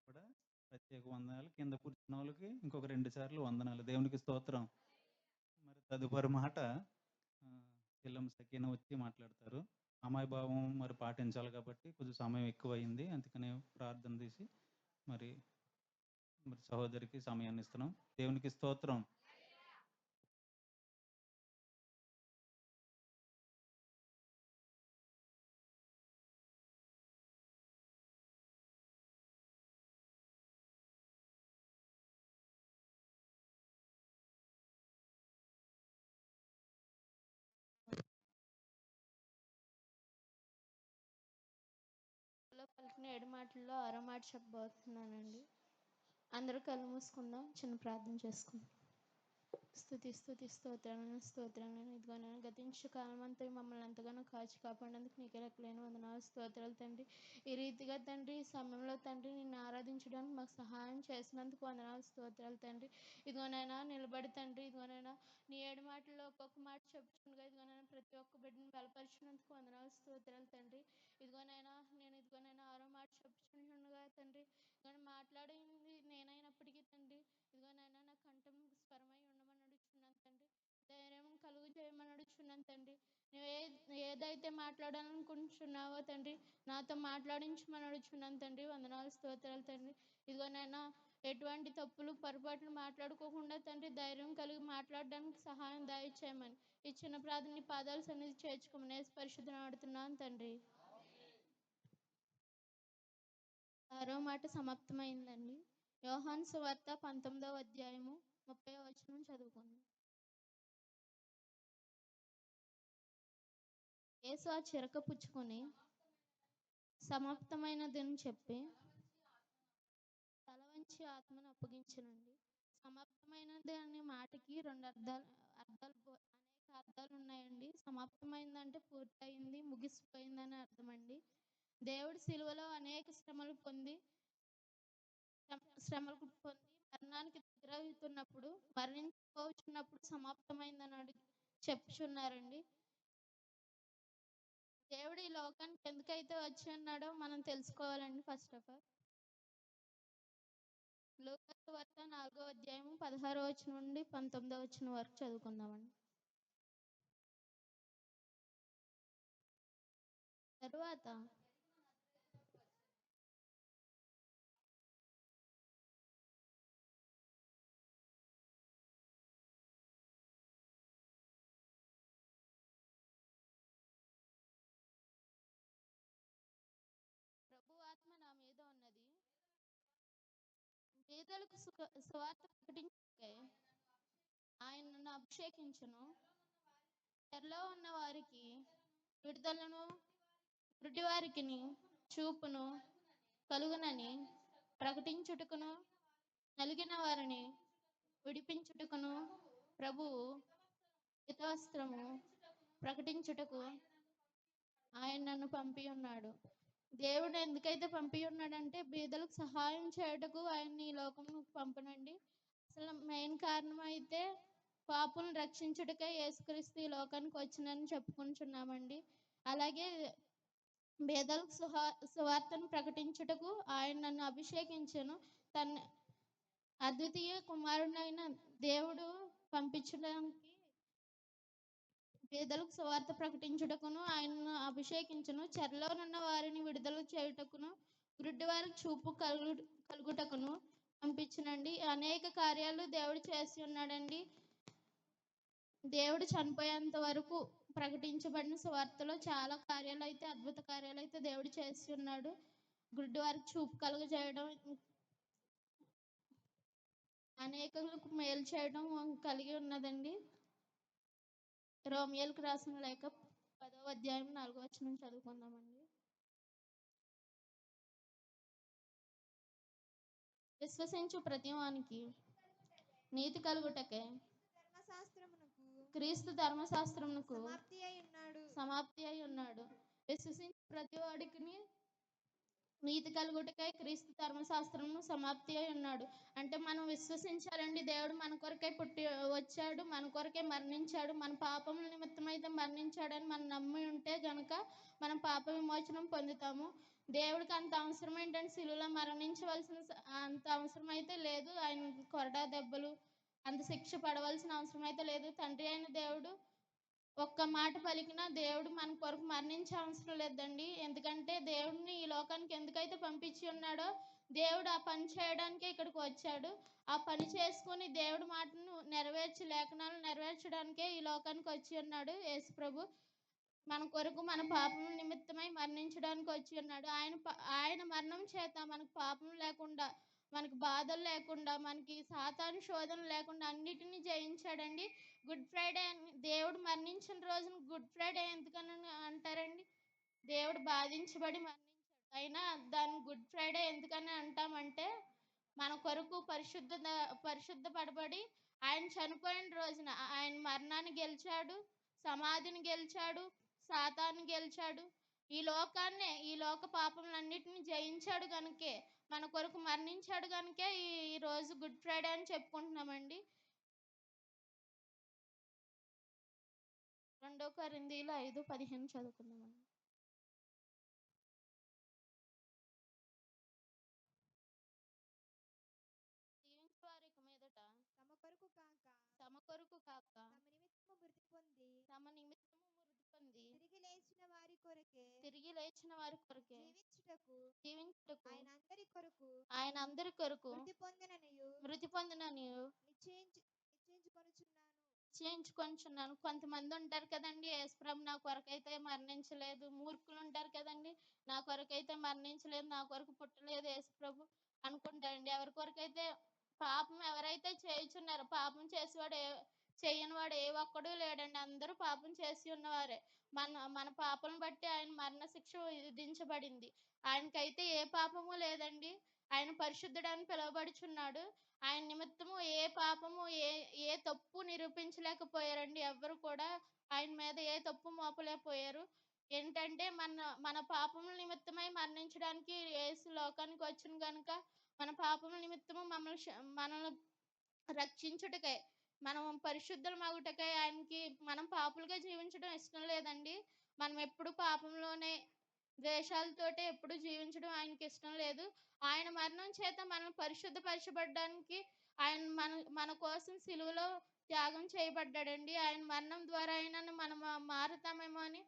కూడా ప్రత్యేక వందనాలు. కింద కూర్చున్నోళ్ళకి ఇంకొక 2 సార్లు వందనాలు. దేవునికి స్తోత్రం. మరి తదుపరి మాట ఇల్లం సకీనా వచ్చి మాట్లాడతారు. అమాయభావం మరి పాటించాలి కాబట్టి కొంచెం సమయం ఎక్కువయింది. అందుకనే ప్రార్థన తీసి మరి మరి సహోదరికి సమయాన్ని ఇస్తున్నాం. దేవునికి స్తోత్రం. పలికిన 7 మాటల్లో 6వ మాట చెప్పబోతున్నానండి. అందరూ కళ్ళు మూసుకుందాం, చిన్న ప్రార్థన చేసుకుందాం. స్తుతి స్తోత్రాలను ఇదిగో నేను గతించే కాలం అంతా మమ్మల్ని ఎంతగానో కాచి కాపాడేందుకు నీకే లెక్కలేని వందనాలు స్తోత్రాలు తండ్రి. ఈ రీతిగా తండ్రి ఈ సమయంలో తండ్రి నిన్ను ఆరాధించడానికి మాకు సహాయం చేసినందుకు వందనాలు స్తోత్రాలు తండ్రి. ఇదిగోనైనా నిలబడి తండ్రి ఇదిగోనైనా నీ 7 మాటల్లో ఒక్కొక్క మాట చెప్పుచుండగా ఇదిగోనైనా ప్రతి ఒక్క బిడ్డను బలపరిచినందుకు వందనాలు స్తోత్రాలు తండ్రి. ఇదిగోనైనా 6వ మాట చెప్పుచుండగా తండ్రి ఇదిగో మాట్లాడింది నేనైనప్పటికీ తండ్రి ఇదిగోనైనా నా కంఠం స్వరమై ఉండమని అడుగుచున్నాను తండ్రి. ధైర్యం కలుగు చేయమని అడుగుచున్నాను తండ్రి. నువ్వు ఏదైతే మాట్లాడాలనుకుంటున్నావో తండ్రి నాతో మాట్లాడించమని అడుగుచున్నాను తండ్రి. వందనాలు స్తోత్రాలు తండ్రి. ఇదిగోనైనా ఎటువంటి తప్పులు పొరపాట్లు మాట్లాడుకోకుండా తండ్రి ధైర్యం కలిగి మాట్లాడడానికి సహాయం దయచేయమని ఈ చిన్న ప్రార్థన పాదాల సన్నిధి చేర్చుకోమని పరిశుద్ధం ఆడుతున్నాను తండ్రి. 6వ మాట సమాప్తమైందండి. యోహాను సువార్త 19వ అధ్యాయము 30వ వచనం చదువుకోండి. యేసు ఆ చిరక పుచ్చుకొని సమాప్తమైనదని చెప్పి తల వంచి ఆత్మను అప్పగించనండి. సమాప్తమైనది అనే మాటకి అనేక అర్థాలు ఉన్నాయండి. సమాప్తమైందంటే పూర్తయింది, ముగిసిపోయిందని అర్థం అండి. దేవుడు సిలువలో అనేక శ్రమలు పొంది మరణానికి దగ్గరవుతున్నప్పుడు మరణించిపోతున్నప్పుడు సమాప్తమైందని చెప్పుచున్నారండి. దేవుడు ఈ లోకానికి ఎందుకైతే వచ్చి ఉన్నాడో మనం తెలుసుకోవాలండి. ఫస్ట్ ఆఫ్ ఆల్ లూకా సువార్త 4వ అధ్యాయం 16వ వచనం నుండి 19వ వచనం వరకు చదువుకుందామండి. తరువాత ప్రభు ఆత్మ నా మీద ఉన్నది, పేదలకు సువార్త ప్రకటించే ఆయన నన్ను అభిషేకించును, చెరలో ఉన్న వారికి విడుదలను, గుడ్డి వారికి చూపును కలుగునని ప్రకటించుటకును, నలిగిన వారిని విడిపించుటకును, ప్రభువు హితవస్త్రము ప్రకటించుటకు ఆయన నన్ను పంపి ఉన్నాడు. దేవుడు ఎందుకైతే పంపి ఉన్నాడంటే బీదలకు సహాయం చేయటకు ఆయన ఈ లోకం పంపనండి. అసలు మెయిన్ కారణం అయితే పాపులను రక్షించుటకే యేసుక్రీస్తు ఈ లోకానికి వచ్చినని చెప్పుకుంటున్నామండి. అలాగే బీదలకు సువార్తను ప్రకటించుటకు ఆయన నన్ను అభిషేకించను, తన అద్వితీయ కుమారుడైన దేవుడు పంపించడానికి పేదలకు సువార్త ప్రకటించుటకును ఆయనను అభిషేకించును, చెరలో ఉన్న వారిని విడుదల చేయుటకును, గుడ్డి వారికి చూపు కలుగుటకును పంపించునండి. అనేక కార్యాలు దేవుడు చేసి ఉన్నాడండి. దేవుడు చనిపోయేంత వరకు ప్రకటించబడిన సువార్తలో చాలా కార్యాలు అయితే అద్భుత కార్యాలు అయితే దేవుడు చేసి ఉన్నాడు. గుడ్డి వారికి చూపు కలుగజేయడం, అనేకులకు మేలు చేయడం కలిగి ఉన్నదండి. రోమియోలకు రాసిన లేఖ 10వ అధ్యాయం 4వ వచనం చదువుకుందామండి. విశ్వసించు ప్రతి వానికి నీతి కలుగుటకే క్రీస్తు ధర్మశాస్త్రమునకు సమాప్తి అయి ఉన్నాడు. విశ్వసించు ప్రతి వాడికి నీతి కలుగుటకై క్రీస్తు ధర్మశాస్త్రము సమాప్తి అయి ఉన్నాడు. అంటే మనం విశ్వసించాలండి. దేవుడు మన కొరకై పుట్టి వచ్చాడు, మన కొరకే మరణించాడు, మన పాపం నిమిత్తం అయితే మరణించాడని మనం నమ్మి ఉంటే గనక మనం పాప విమోచనం పొందుతాము. దేవుడికి అంత అవసరం ఏంటంటే సిలువలో మరణించవలసిన అంత అవసరం అయితే లేదు. ఆయన కొరడా దెబ్బలు అంత శిక్ష పడవలసిన అవసరం అయితే లేదు. తండ్రి అయిన దేవుడు ఒక్క మాట పలికినా దేవుడు మన కొరకు మరణించే అవసరం లేదండి. ఎందుకంటే దేవుడిని ఈ లోకానికి ఎందుకైతే పంపించి ఉన్నాడో దేవుడు ఆ పని చేయడానికే ఇక్కడికి వచ్చాడు. ఆ పని చేసుకొని దేవుడి మాటను నెరవేర్చి లేఖనాలు నెరవేర్చడానికే ఈ లోకానికి వచ్చి ఉన్నాడు యేసు ప్రభు. మన కొరకు మన పాపం నిమిత్తమై మరణించడానికి వచ్చి ఉన్నాడు. ఆయన మరణం చేత మనకు పాపం లేకుండా, మనకు బాధలు లేకుండా, మనకి సాతాను శోధన లేకుండా అన్నిటినీ జయించాడండి. గుడ్ ఫ్రైడే అని దేవుడు మరణించిన రోజున గుడ్ ఫ్రైడే ఎందుకని అంటారండి? దేవుడు బాధించబడి మరణించాడు. అయినా దాన్ని గుడ్ ఫ్రైడే ఎందుకని అంటామంటే మన కొరకు పరిశుద్ధపడబడి ఆయన చనిపోయిన రోజున ఆయన మరణాన్ని గెలిచాడు, సమాధిని గెలిచాడు, సాతాను గెలిచాడు. ఈ లోక పాపములన్నిటిని జయించాడు గనుకే, మన కొరకు మరణించాడు గనుకే ఈ రోజు గుడ్ ఫ్రైడే అని చెప్పుకుంటున్నామండి. 2 కొరింథీయులు 5:15 చదువుకుందామండి. జీవించు వారి ఇక మీదట తమ కొరకు కాక తమ నిమిత్తము మృతి పొంది తిరిగి లేచిన వారి కొరకే జీవించుటకు ఆయన అందరి కొరకు మృతి పొందిననియు నిశ్చయించుకొనుచున్నాను. కొంతమంది ఉంటారు కదండి, యేసుప్రభు నా కొరకైతే మరణించలేదు. మూర్ఖులు ఉంటారు కదండి, నా కొరకైతే మరణించలేదు, నా కొరకు పుట్టలేదు యేసుప్రభు అనుకుంటారండి. ఎవరి కొరకైతే పాపం ఎవరైతే చేయుచున్నారో, పాపం చేయని వాడు ఏ ఒక్కడు లేడండి. అందరూ పాపం చేసి ఉన్నవారే. మన పాపం బట్టి ఆయన మరణ శిక్ష విధించబడింది. ఆయనకైతే ఏ పాపము లేదండి. ఆయన పరిశుద్ధుడని పిలువబడుచున్నాడు. ఆయన నిమిత్తము ఏ పాపము ఏ తప్పు నిరూపించలేకపోయారండి. ఎవ్వరు కూడా ఆయన మీద ఏ తప్పు మోపలేకపోయారు. ఏంటంటే మన పాపముల నిమిత్తమై మరణించడానికి యేసు లోకానికి వచ్చిన గనుక మన పాపముల నిమిత్తము మనల్ని రక్షించుటకై, మనం పరిశుద్ధులమగుటకై ఆయనకి మనం పాపులుగా జీవించడం ఇష్టం లేదండి. మనం ఎప్పుడు పాపంలోనే ద్వేషాలతోటే ఎప్పుడు జీవించడం ఆయనకి ఇష్టం లేదు. ఆయన మరణం చేత మనం పరిశుద్ధపరచబడడానికి ఆయన మన కోసం సిలువలో త్యాగం చేయబడ్డాడండి. ఆయన మరణం ద్వారా అయినా మనం మారుతామేమో అని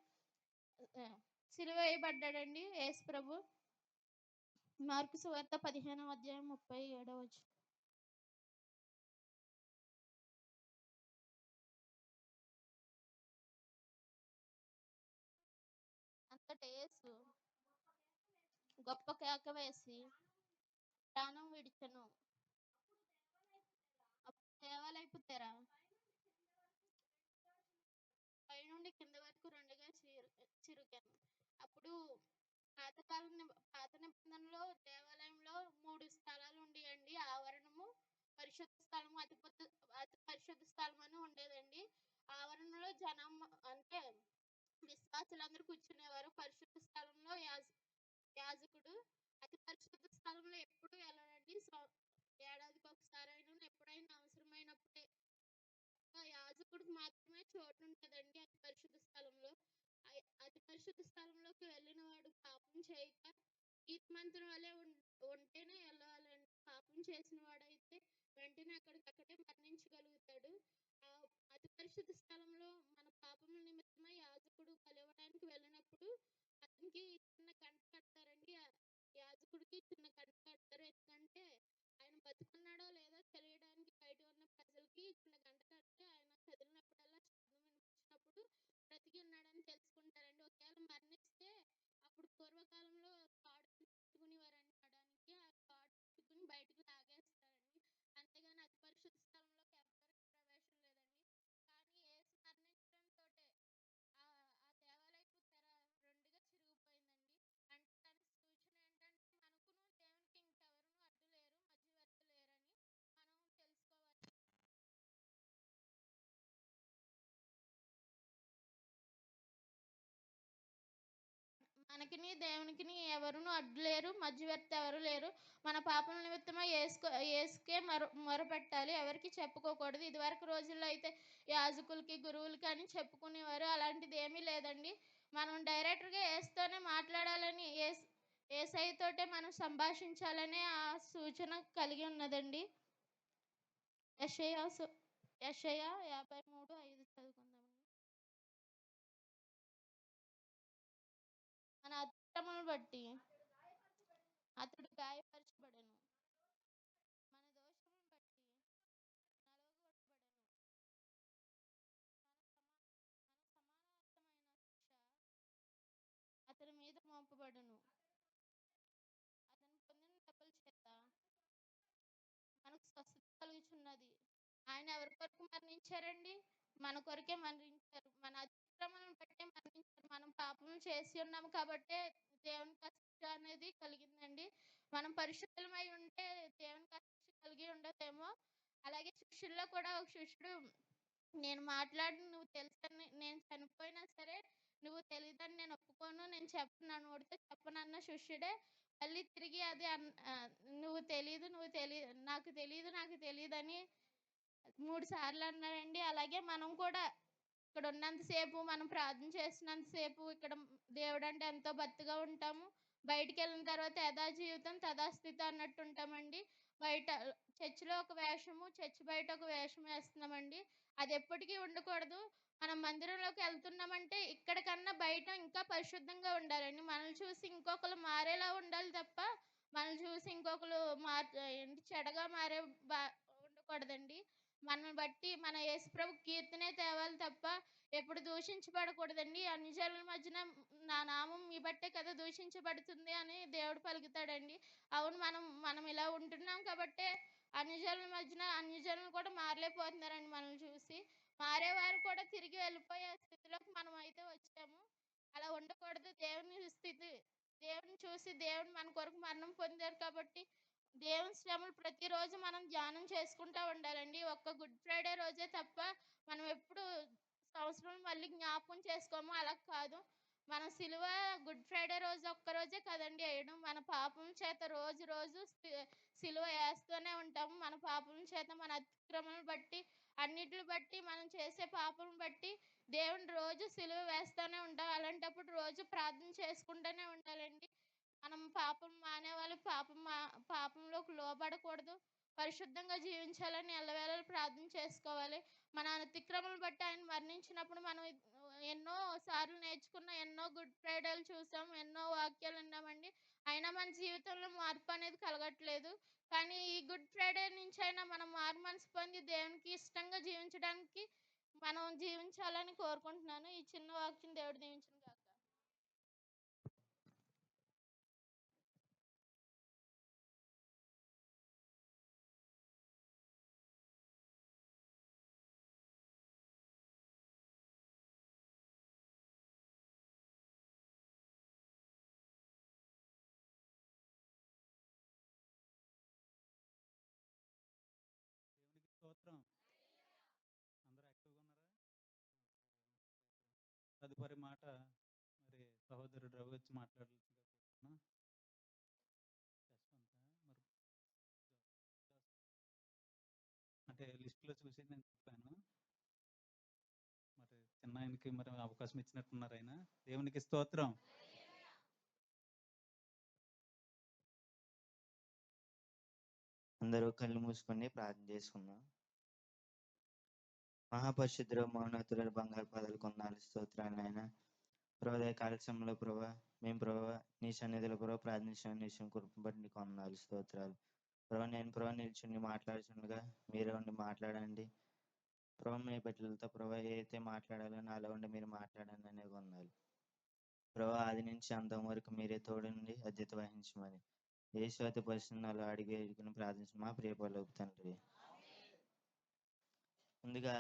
సిలువ వేయబడ్డాడండి యేసు ప్రభు. మార్కు సువార్త 15:37. అంతట యేసు గొప్ప కేక వేసి ప్రాణం విడిచెను. అప్పుడు దేవాలయపు తెర పైనుండి కింద వరకు రెండుగా చిరుగాను. అప్పుడు పాత నిబంధనలో దేవాలయంలో 3 స్థలాలు ఉండేయండి. ఆవరణము, పరిశుద్ధ స్థలము, అతి పరిశుద్ధ స్థలం అని ఉండేదండి. ఆవరణలో జనం అంటే విశ్వాసులందరూ కూర్చునేవారు. పరిశుద్ధ స్థలంలో యాజకుడు. అతి పరిశుద్ధ స్థలంలో ఎప్పుడు వెళ్ళడండి. ఏడాదికి ఒకసారి అయినా ఎప్పుడైనా అవసరమైనప్పుడే యాజకుడికి మాత్రమే చోటు ఉంటుందండి అతి పరిశుద్ధ స్థలంలో. అతి పరిశుద్ధ స్థలంలోకి వెళ్ళిన వాడు పాపం చేయక నీతిమంతుని వలె ఉంటేనే వెళ్ళాలండి. పాపం చేసిన వాడైతే వెంటనే అక్కడికక్కడే మరణించగలుగుతాడు. ఆ అతి పరిశుద్ధ స్థలంలో మన పాపముల నిమిత్తమై యాజకుడు కలవడానికి వెళ్ళినప్పుడు అతనికి చిన్న గంట కడతారండి. యాజకుడికి చిన్న గంట కడతారు. ఎందుకంటే ఆయన బతుకున్నాడో లేదో తెలియడానికి బయట ఉన్న ప్రజలకి చిన్న గంట కడితే ఆయన కదిలినప్పుడల్లా శబ్దం వినిపించినప్పుడు బ్రతికి ఉన్నాడని తెలుసుకుంటారండి. ఒకవేళ మరణిస్తే అప్పుడు పూర్వకాలంలో తాడు పెట్టుకునేవారండి అనడానికి. ఆ తాడు పెట్టుకుని బయటకు లాగేస్తారండి. అంతేగాని అతి పరిశుద్ధ స్థలంలోకి ఎవరికి ప్రవేశం లేదండి. కానీ యేసు మరణించడంతో ఆ దేవాలయపు తెర రెండుగా చిరిగిపోయిందండి. అంటే దానికి సూచన ఏంటంటే మనకును దేవునికి ఇంకెవరును అడ్డు లేరు, మధ్యవర్తి లేరని మనం తెలుసుకోవాలి. మనకిని దేవునికిని ఎవరును అడ్డు లేరు, మధ్యవర్తి ఎవరు లేరు. మన పాపల నిమిత్తమై యేసుకే మొరపెట్టాలి, ఎవరికి చెప్పుకోకూడదు. ఇదివరకు రోజుల్లో అయితే యాజకులకి, గురువులకి అని చెప్పుకునేవారు. అలాంటిది ఏమీ లేదండి. మనం డైరెక్ట్గా యేసుతోనే మాట్లాడాలని యేసయ్యతోటే మనం సంభాషించాలనే ఆ సూచన కలిగి ఉన్నదండి. యెషయా యెషయా 53:5 చదువుకుందామండి. మన అతిక్రమములను బట్టి అతడు గాయపరచబడెను, మన దోషములను బట్టి నలగగొట్టబడెను. మన సమానార్థమైన శిక్ష అతని మీద మోపబడును. అతను పొందిన దెబ్బల చేత మనకు స్వస్థత కలుగుచున్నది. ఆయన ఎవరి కొరకు మరణించారండి? మన కొరకే మరణించారు. మన అతిక్రమలను బట్టే మరణించారు. మనం పాపం చేసి ఉన్నాము కాబట్టే దేవునికి ఆ శిక్ష అనేది కలిగిందండి. మనం పరిశుద్ధులమై ఉంటే దేవునికి ఆ శిక్ష కలిగి ఉండదేమో. అలాగే శిష్యుల్లో కూడా ఒక శిష్యుడు, నేను మాట్లాడి నువ్వు తెలుసని, నేను చనిపోయినా సరే నువ్వు తెలీదని నేను ఒప్పుకోను, నేను చెప్పను, నా నోటితో చెప్పనన్న శిష్యుడే మళ్ళీ తిరిగి నువ్వు తెలీదు, నాకు తెలీదని 3 సార్లు అన్నాడండి. అలాగే మనం కూడా ఇక్కడ ఉన్నంత సేపు, మనం ప్రార్థన చేసినంత సేపు ఇక్కడ దేవుడంటే ఎంతో భక్తిగా ఉంటాము. బయటికెళ్ళిన తర్వాత యథా జీవితం తథాస్థితి అన్నట్టు ఉంటామండి. బయట చర్చిలో ఒక వేషము, చర్చి బయట ఒక వేషం వేస్తున్నామండి. అది ఎప్పటికీ ఉండకూడదు. మనం మందిరంలోకి వెళ్తున్నామంటే ఇక్కడ కన్నా బయట ఇంకా పరిశుద్ధంగా ఉండాలండి. మనల్ని చూసి ఇంకొకరు మారేలా ఉండాలి తప్ప, మనల్ని చూసి ఇంకొకరు చెడగా మారే బా ఉండకూడదండి. మనల్ని బట్టి మన యేసుప్రభు కీర్తనే తేవాలి తప్ప ఎప్పుడు దూషించబడకూడదండి. అన్ని జనుల మధ్యన నా నామం మీ బట్టే కదా దూషించబడుతుంది అని దేవుడు పలుకుతాడండి. అవును, మనం ఇలా ఉంటున్నాం కాబట్టే అన్ని జనుల మధ్యన అన్ని జనులు కూడా మారలేకపోతున్నారండి. మనల్ని చూసి మారేవారు కూడా తిరిగి వెళ్ళిపోయే స్థితిలోకి మనం అయితే వచ్చాము. అలా ఉండకూడదు. దేవుని చూసి దేవుడు మన కొరకు మరణం పొందారు కాబట్టి దేవుని శ్రమలు ప్రతిరోజు మనం ధ్యానం చేసుకుంటూ ఉండాలండి. ఒక్క గుడ్ ఫ్రైడే రోజే తప్ప మనం ఎప్పుడు సంవత్సరం మళ్ళీ జ్ఞాపకం చేసుకోము. అలా కాదు. మనం గుడ్ ఫ్రైడే రోజు ఒక్కరోజే కదండి వేయడం. మన పాపం చేత రోజు రోజు సిలువ వేస్తూనే ఉంటాము. మన పాపం చేత, మన అతిక్రమలను బట్టి, అన్నిటిని బట్టి, మనం చేసే పాపం బట్టి దేవుని రోజు సిలువ వేస్తూనే ఉంటాం. అలాంటప్పుడు రోజు ప్రార్థన చేసుకుంటూనే ఉండాలండి. మనం పాపం మానేవాళ్ళు, పాపంలోకి లోబడకూడదు. పరిశుద్ధంగా జీవించాలని ఎల్లవేళలా ప్రార్థన చేసుకోవాలి. మన అతిక్రమలను బట్టి ఆయన మరణించినప్పుడు మనం ఎన్నో సార్లు నేర్చుకున్న, ఎన్నో గుడ్ ఫ్రైడేలు చూసాం, ఎన్నో వాక్యాలు విన్నామండి. అయినా మన జీవితంలో మార్పు అనేది కలగట్లేదు. కానీ ఈ గుడ్ ఫ్రైడే నుంచి అయినా మనం మారు మనసు పొంది దేవునికి ఇష్టంగా జీవించడానికి మనం జీవించాలని కోరుకుంటున్నాను. ఈ చిన్న వాక్యం దేవుడు దీవించును గాక. దేవునికి స్తోత్రం. అందరూ యాక్టివ్గా ఉన్నారా? తదుపరి మాట మరి సహోదరుడు రవి వచ్చి మాట్లాడాల్సిందిగా కోరుతున్నా. మరి అంటే లిస్టులో చూసి నేను చెప్పాను. మరి చిన్న ఆయనకి మరి అవకాశం ఇచ్చినట్టున్నారు ఆయన. దేవునికి స్తోత్రం. అందరూ కళ్ళు మూసుకొని ప్రార్థన చేసుకుందాం. మహాపరిశుద్ధుడు, మౌనతుల బంగారు పదాలు కొన్నాళ్ళు స్తోత్రాలు ఆయన. ప్రభా కాలక్రమంలో మేము నీ సన్నిధిలో ప్రార్థించిన నీ కృపను బట్టి నీకు వందనాలు స్తోత్రాలు. నేను నిల్చుని మాట్లాడుతుండగా మీరే ఉండి మాట్లాడండి. మీ బిడ్డలతో ఏదైతే మాట్లాడాలో నాలో ఉండి మీరు మాట్లాడండి అనే వందనాలు. ఆది నుంచి అంతం వరకు మీరే తోడుండి అధ్యత వహించమని యేసు అతి పరిశుద్ధనాలు అడిగి ప్రార్థించిన మా ప్రియ పరలోక తండ్రి. ముందుగా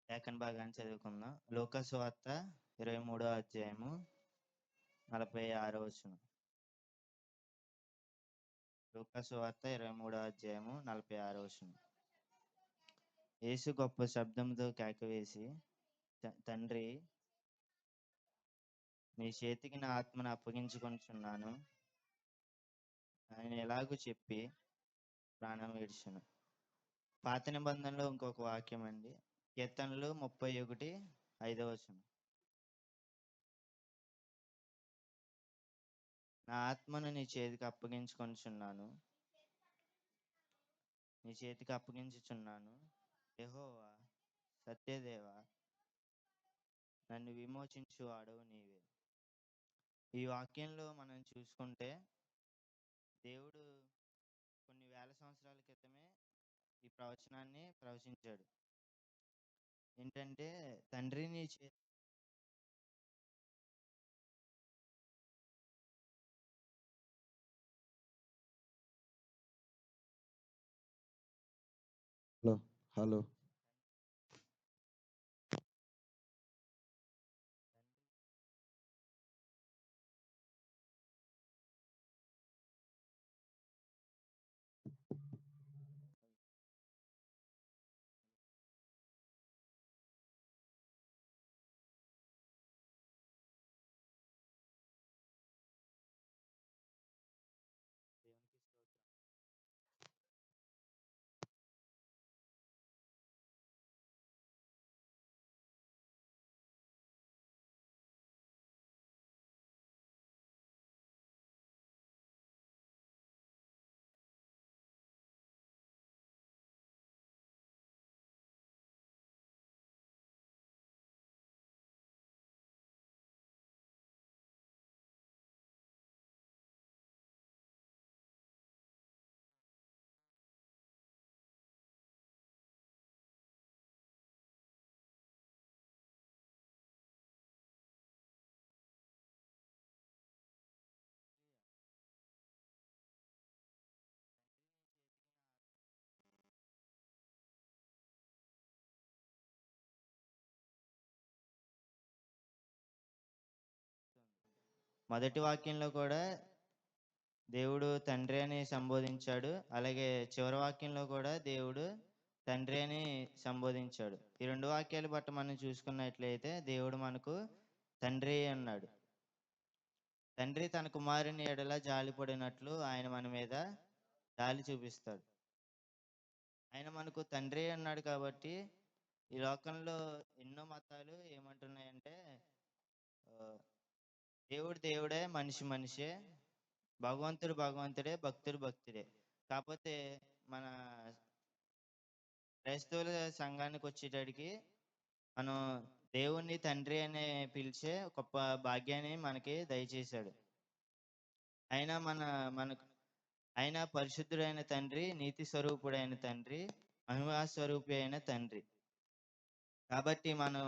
లేఖన భాగాన్ని చదువుకుందాం. లూకా సువార్త 23వ అధ్యాయము 46వ వచనం. లూకా సువార్త 23వ అధ్యాయము 46వ వచనం. యేసు గొప్ప శబ్దంతో కేకవేసి, తండ్రి, నీ చేతికి నా ఆత్మను అప్పగించుకొనుచున్నాను ఆయన ఎలాగూ చెప్పి ప్రాణం విడిచెను. పాత నిబంధనలో ఇంకొక వాక్యం అండి, కీర్తనలు 31:5వ వచనం. నా ఆత్మను నీ చేతికి అప్పగించుకొనుచున్నాను, నీ చేతికి అప్పగించుచున్నాను. యెహోవా సత్యదేవ, నన్ను విమోచించు వాడవు నీవే. ఈ వాక్యంలో మనం చూసుకుంటే దేవుడు కొన్ని వేల సంవత్సరాల క్రితమే ఈ ప్రవచనాన్ని ప్రవచించాడు. ఏంటంటే, తండ్రి నీ చే హలో హలో దేవునికి స్తోత్రం. మొదటి వాక్యంలో కూడా దేవుడు తండ్రి అని సంబోధించాడు. అలాగే చివరి వాక్యంలో కూడా దేవుడు తండ్రి అని సంబోధించాడు. ఈ రెండు వాక్యాలు బట్టి మనం చూసుకున్నట్లయితే దేవుడు మనకు తండ్రి అన్నాడు. తండ్రి తన కుమారుని ఎడల జాలిపడినట్లు ఆయన మన మీద జాలి చూపిస్తాడు. ఆయన మనకు తండ్రి అన్నాడు కాబట్టి ఈ లోకంలో ఎన్నో మతాలు ఏమంటున్నాయంటే, ఆ, దేవుడు దేవుడే, మనిషి మనిషే, భగవంతుడు భగవంతుడే, భక్తుడు భక్తుడే. కాకపోతే మన క్రైస్తవుల సంఘానికి వచ్చేటడికి మనం దేవుణ్ణి తండ్రి అని పిలిచే గొప్ప భాగ్యాన్ని మనకి దయచేశాడు. ఆయన మనకు ఆయన పరిశుద్ధుడైన తండ్రి, నీతి స్వరూపుడైన తండ్రి, మహిమా స్వరూపి అయిన తండ్రి. కాబట్టి మనం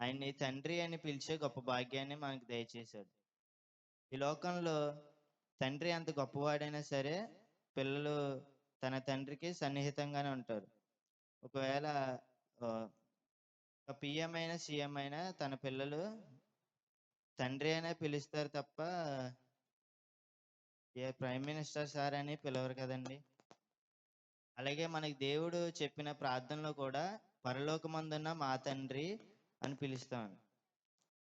ఆయన్ని తండ్రి అని పిలిచే గొప్ప భాగ్యాన్ని మనకు దయచేశాడు. ఈ లోకంలో తండ్రి అంత గొప్పవాడైనా సరే పిల్లలు తన తండ్రికి సన్నిహితంగానే ఉంటారు. ఒకవేళ ఆ, ఒక పిఎం అయినా సీఎం అయినా తన పిల్లలు తండ్రి అనే పిలుస్తారు తప్ప ఏ ప్రైమ్ మినిస్టర్ సార్ అని పిలవరు కదండి. అలాగే మనకి దేవుడు చెప్పిన ప్రార్థనలో కూడా పరలోకమందున్న మా తండ్రి అని పిలుస్తాం.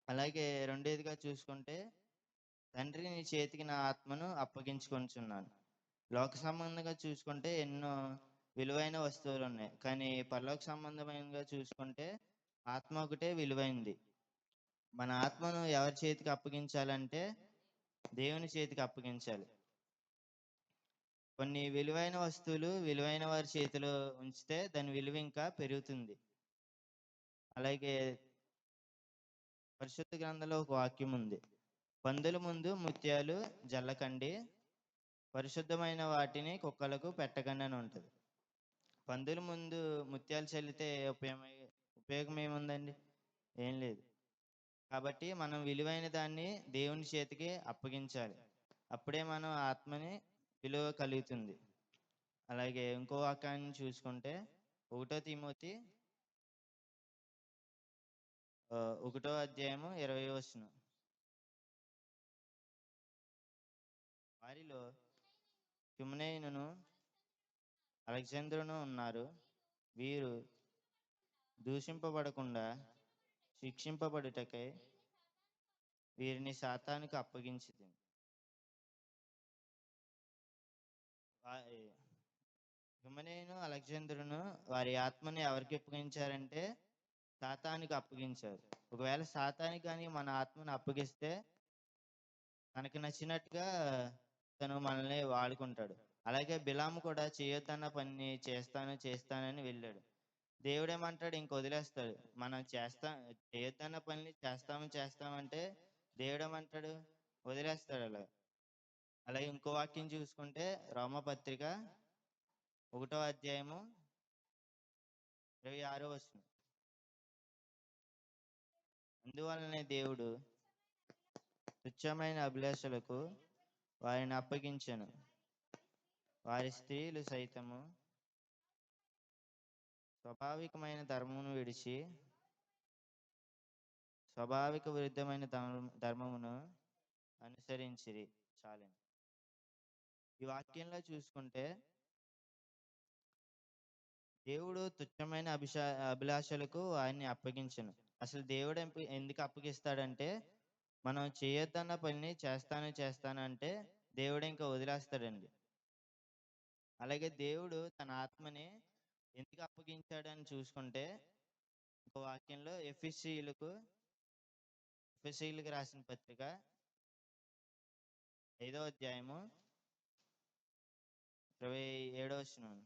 అలాగే రెండేదిగా చూసుకుంటే, తండ్రి నీ చేతికి నా ఆత్మను అప్పగించుకొనిచున్నాను. లోక సంబంధంగా చూసుకుంటే ఎన్నో విలువైన వస్తువులు ఉన్నాయి, కానీ పరలోక సంబంధమైనగా చూసుకుంటే ఆత్మ ఒకటే విలువైంది. మన ఆత్మను ఎవరి చేతికి అప్పగించాలంటే దేవుని చేతికి అప్పగించాలి. కొన్ని విలువైన వస్తువులు విలువైన వారి చేతిలో ఉంచితే దాని విలువ ఇంకా పెరుగుతుంది. అలాగే పరిశుద్ధ గ్రంథంలో ఒక వాక్యం ఉంది, పందుల ముందు ముత్యాలు జల్లకండి, పరిశుద్ధమైన వాటిని కుక్కలకు పెట్టకండి అని ఉంటుంది. పందుల ముందు ముత్యాలు చల్లితే ఉపయోగం ఏముందండి? ఏం లేదు. కాబట్టి మనం విలువైన దాన్ని దేవుని చేతికి అప్పగించాలి. అప్పుడే మనం ఆత్మని విలువ కలుగుతుంది. అలాగే ఇంకో వాక్యాన్ని చూసుకుంటే 1 తిమోతి 1వ అధ్యాయము 20వ వచనం, వారిలో హిమనయును అలెగ్జాంద్రును ఉన్నారు, వీరు దూషింపబడకుండా శిక్షింపబడుటకై వీరిని సాతానుకు అప్పగించింది. హిమనయును అలెగ్జాంద్రును వారి ఆత్మని ఎవరికి అప్పగించారంటే సాతానికి అప్పగించారు. ఒకవేళ సాతానికి కానీ మన ఆత్మను అప్పగిస్తే తనకి నచ్చినట్టుగా తను మనల్ని వాడుకుంటాడు. అలాగే బిలాము కూడా చేయొద్దన్న పని చేస్తానని వెళ్ళాడు. దేవుడేమంటాడు, ఇంక వదిలేస్తాడు. మనం చేయొద్దన్న పని చేస్తామంటే దేవుడేమంటాడు, వదిలేస్తాడు అలా. అలాగే ఇంకో వాక్యం చూసుకుంటే రోమపత్రిక 1వ అధ్యాయము 26వ వచనం. అందువలనే దేవుడు తుచ్చమైన అభిలాషలకు వారిని అప్పగించెను. వారి స్త్రీలు సైతము స్వాభావికమైన ధర్మమును విడిచి స్వాభావిక విరుద్ధమైన ధర్మమును అనుసరించిరి. చాలండి. ఈ వాక్యంలో చూసుకుంటే దేవుడు తుచ్చమైన అభిలాషలకు ఆయన్ని అప్పగించను. అసలు దేవుడు ఎందుకు అప్పగిస్తాడంటే, మనం చేయొద్దన్న పని చేస్తానంటే దేవుడు ఇంకా వదిలేస్తాడండి. అలాగే దేవుడు తన ఆత్మని ఎందుకు అప్పగించాడని చూసుకుంటే, ఒక వాక్యంలో ఎఫెసీయులకు రాసిన పత్రిక 5వ అధ్యాయము 27వ వచనం.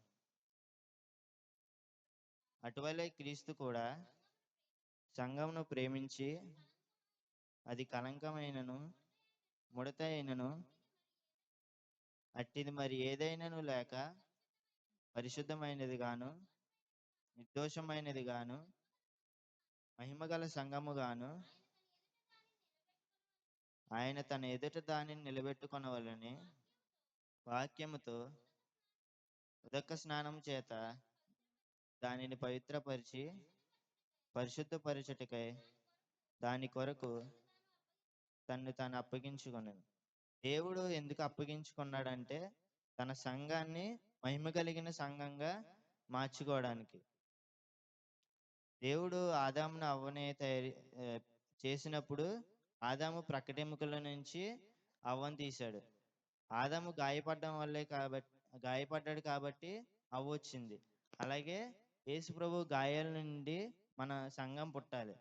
అటువలే క్రీస్తు కూడా సంఘమును ప్రేమించి అది కళంకమైనను ముడత అయినను అట్టిది మరి ఏదైనాను లేక పరిశుద్ధమైనది గాను నిర్దోషమైనది గాను మహిమగల సంఘము గాను ఆయన తన ఎదుట దానిని నిలబెట్టుకొనవలని వాక్యముతో ఉదక స్నానం చేత దానిని పవిత్రపరిచి పరిశుద్ధపరచుటకై దాని కొరకు తాను అప్పగించుకొనెను. దేవుడు ఎందుకు అప్పగించుకున్నాడంటే, తన సంఘాన్ని మహిమ కలిగిన సంఘంగా మార్చుకోవడానికి. దేవుడు ఆదామును అవ్వని చేసినప్పుడు ఆదాము ప్రక్కటెముకల నుంచి అవ్వను తీశాడు. ఆదాము గాయపడ్డాడు కాబట్టి అవ్వ వచ్చింది. అలాగే యేసు ప్రభు గాయాల నుండి మన సంఘం పుట్టాలి.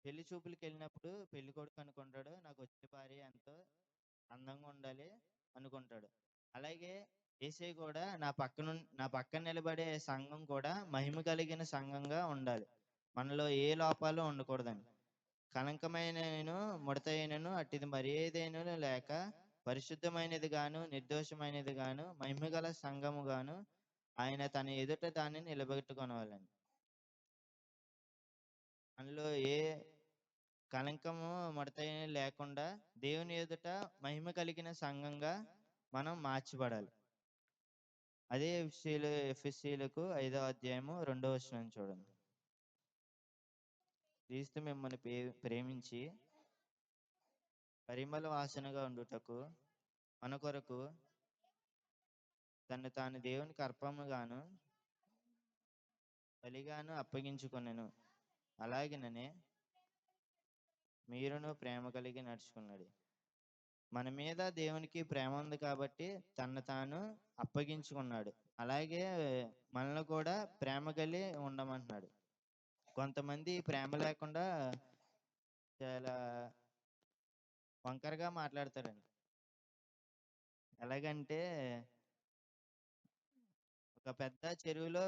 పెళ్లి చూపులకి వెళ్ళినప్పుడు పెళ్లి కొడుకు అనుకుంటాడు, నాకు వచ్చే భార్య ఎంతో అందంగా ఉండాలి అనుకుంటాడు. అలాగే యేసయ్య కూడా నా పక్కన నిలబడే సంఘం కూడా మహిమ కలిగిన సంఘంగా ఉండాలి. మనలో ఏ లోపాలు ఉండకూడదని. కళంకమైనను ముడతైనను అట్టిది మరి ఏదైనా లేక పరిశుద్ధమైనది గాను నిర్దోషమైనది గాను మహిమ గల సంఘము గాను ఆయన తన ఎదుట దాన్ని నిలబెట్టుకొనవాలని. అందులో ఏ కళంకము ముడతైన లేకుండా దేవుని ఎదుట మహిమ కలిగిన సంఘంగా మనం మార్చబడాలి. అదే ఎఫెసీయులకు 5వ అధ్యాయము 2వ వచనం చూడండి. క్రీస్తు మిమ్మల్ని ప్రేమించి పరిమళ వాసనగా ఉండుటకు మన కొరకు తాను దేవునికి అర్పణగాను బలిగాను అప్పగించుకొనెను. అలాగనే మీరును ప్రేమ కలిగి నడుచుకున్నాడు. మన మీద దేవునికి ప్రేమ ఉంది కాబట్టి తాను అప్పగించుకున్నాడు. అలాగే మనల్ని కూడా ప్రేమ కలిగి ఉండమంటున్నాడు. కొంతమంది ప్రేమ లేకుండా చాలా వంకరగా మాట్లాడతారండి. ఎలాగంటే, ఒక పెద్ద చెరువులో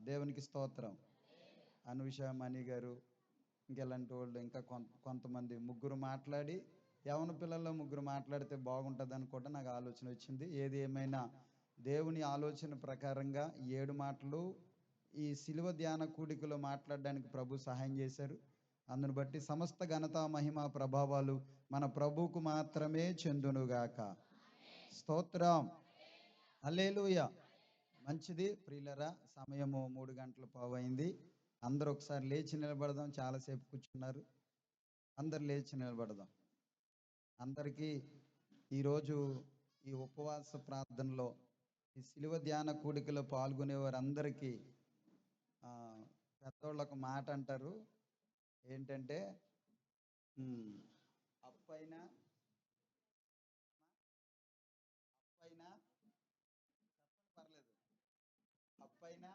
దేవునికి స్తోత్రం. అనుష మణి గారు ఇంకెలాంటి వాళ్ళు ఇంకా కొంతమంది ముగ్గురు మాట్లాడి, యవన పిల్లల్లో ముగ్గురు మాట్లాడితే బాగుంటుందని కూడా నాకు ఆలోచన వచ్చింది. ఏది ఏమైనా దేవుని ఆలోచన ప్రకారంగా 7 మాటలు ఈ శిలువ ధ్యాన కూడికలో మాట్లాడడానికి ప్రభు సహాయం చేశారు. అందును బట్టి సమస్త ఘనత మహిమ ప్రభావాలు మన ప్రభువుకు మాత్రమే చెందునుగాక. స్తోత్రం. హల్లెలూయా. మంచిది ప్రియులరా, సమయము 3 గంటల పావైంది. అందరూ ఒకసారి లేచి నిలబడదాం. చాలాసేపు కూర్చున్నారు. అందరు లేచి నిలబడదాం. అందరికీ ఈరోజు ఈ ఉపవాస ప్రార్థనలో ఈ శిలువ ధ్యాన కూడికలో పాల్గొనేవారందరికీ పెద్దోళ్ళకు మాట అంటారు. ఏంటంటే అప్పైనా పర్లేదు, అప్పైనా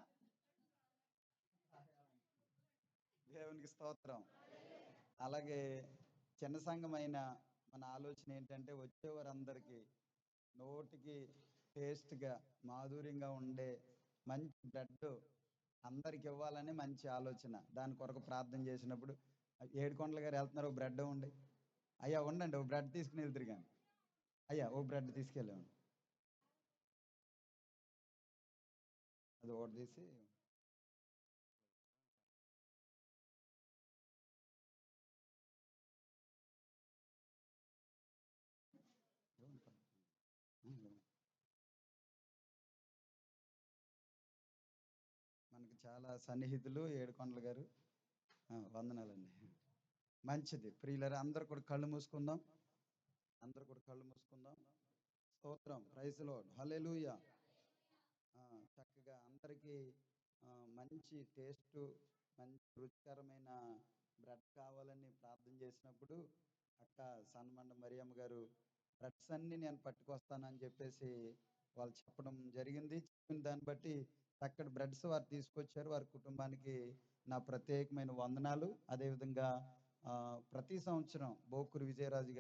దేవునికి స్తోత్రం. అలాగే చిన్న సంఘమైన మన ఆలోచన ఏంటంటే వచ్చేవారందరికీ నోటికి టేస్ట్గా మాధుర్యంగా ఉండే మంచి బ్రెడ్ అందరికి ఇవ్వాలని మంచి ఆలోచన. దాని కొరకు ప్రార్థన చేసినప్పుడు 7 కొండల గారు వెళ్తున్నారు, ఒక బ్రెడ్ ఉండి, అయ్యా ఉండండి ఒక బ్రెడ్ తీసుకుని వెళ్తారు. కానీ అయ్యా ఒక బ్రెడ్ తీసుకెళ్ళాము, అది ఒకటి తీసి మనకి చాలా సన్నిహితులు 7 కొండల గారు. వందనాలండి. మంచిది ప్రియులరా, అందరు కూడా కళ్ళు మూసుకుందాం. స్తోత్రం. Praise Lord. హల్లెలూయా. చక్కగా అందరికీ మంచి టేస్ట్, మంచి రుచికరమైన బ్రెడ్ కావాలని ప్రార్థన చేసినప్పుడు అక్క సన్మండ మరియమ్మ గారు బ్రెడ్స్ అన్ని నేను పట్టుకొస్తానని చెప్పేసి వాళ్ళు చెప్పడం జరిగింది. చెప్పిన దాన్ని బట్టి చక్కటి బ్రెడ్స్ వారు తీసుకొచ్చారు. వారి కుటుంబానికి నా ప్రత్యేకమైన వందనాలు. అదేవిధంగా ప్రతి సంవత్సరం బోకూరు విజయరాజు గారు